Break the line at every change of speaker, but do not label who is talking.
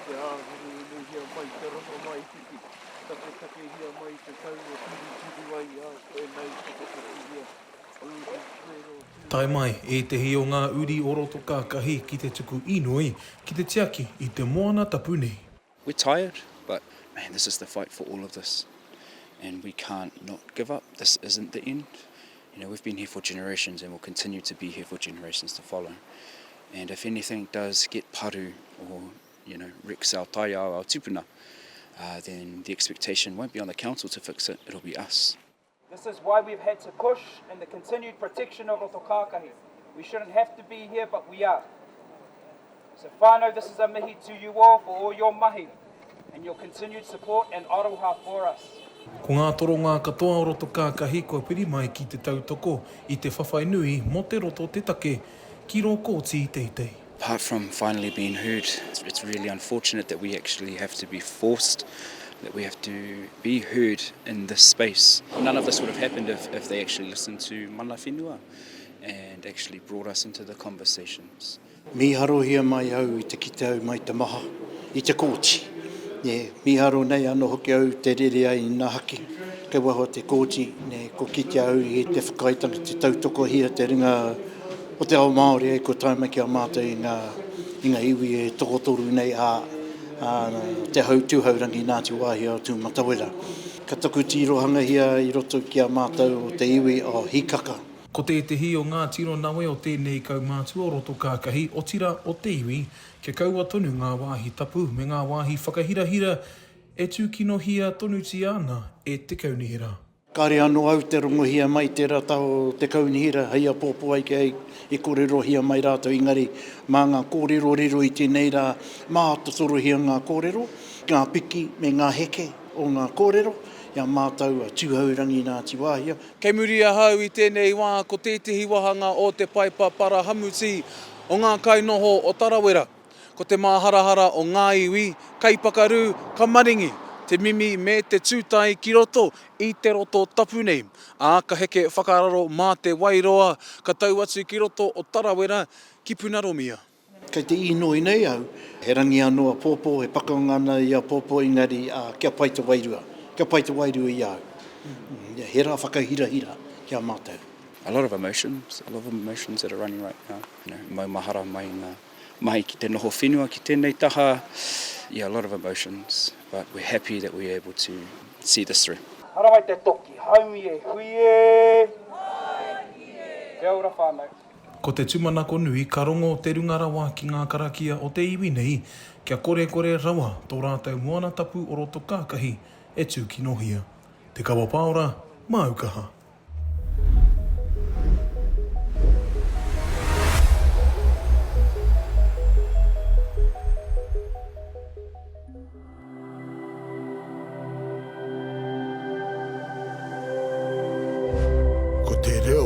te āhuru inu hia mai te rono mai tiki. Take hia mai te taua tiri wai a koe nei take hia.
Tai mai e te hi o ngā uri o Rotokākahi ki te tuku inoi ki te tiaki I te moana tapu nei.
We're tired, but man, this is the fight for all of this. And we can't not give up. This isn't the end. You know, we've been here for generations and will continue to be here for generations to follow. And if anything does get paru or, you know, wrecks our taiao, our tupuna, then the expectation won't be on the council to fix it, it'll be us.
This is why we've had to push in the continued protection of Rotokākahi. We shouldn't have to be here, but we are. So whānau, this is a mihi to you all for all your mahi and your continued support and aroha for us.
Ko ngā toronga katoa o Rotokākahi kua piri mai ki te tautoko I te whawhainui mo te roto te take ki roko ti teitei.
Apart from finally being heard, it's really unfortunate that we actually have to be forced, that we have to be heard in this space. None of this would have happened if they actually listened to mana whenua and actually brought us into the conversations.
Mi haro hia mai au I te kitau mai te maha, I te kōti. Mi haro nei anō hoki au te rere ai nā haki. Kei waho te kōti, ko kite au I te whakaitanga te tautoko hia te ringa o te ao Māori ko taimai ki a mātou I ngā iwi e tokotoru nei te tūhaurangi Ngāti wāhi o tū Matawera. Ka taku tirohanga hia I roto ki a mātou o te iwi o hikaka.
Ko te hi o ngā tiro nawe o tēnei kaumātua o Rotokākahi o tira o te iwi, ke kaua tonu ngā wāhi tapu me ngā wāhi whakahirahira e tūkino hia tonu ti ana e te kaunihira.
Kāre anō au te rongohia mai te rata o te kaunihira, hei a pōpō ai ke I kōrero hia mai rātou ingari, mā ngā kōrero rero I tēnei rā, mā totoro hia ngā kōrero, ngā piki me ngā heke o ngā kōrero, ia mātou a tūhaurangi Ngāti wāhi.
Kei muri a hau I tēnei wā ko tētehi wahanga o te paipa para hamuti o ngā kainoho o Tarawera. Ko te māharahara o ngā iwi, kei pakaru, ka maringi, te mimi me te tūtai ki roto I te roto tapu nei. Ka heke whakararo mā te wairoa, ka tau atu ki roto o Tarawera ki Punaromia.
Kei te inoi nei au, he rangi anō a pōpō, he pakangana I a pōpō ingari kia pai te wairua. Kia pai te wairua I au. He rā whakahirahira kia mātou.
A lot of emotions that are running right now. You know, mai mahara, mai ki te noho whenua, ki tēnei taha. Yeah, a lot of emotions, but we're happy that we're able to see this through.
Harawai te toki, haumi e hui e. Kia ora whānau.
Ko te tumanako nui, ka rongo te rungarawa ki ngā karakia o te iwi nei, kia kore rawa tō rātou moana tapu o Rotokākahi e tūkinohia. Te Kawa Paora, Aukaha.
Ko te reo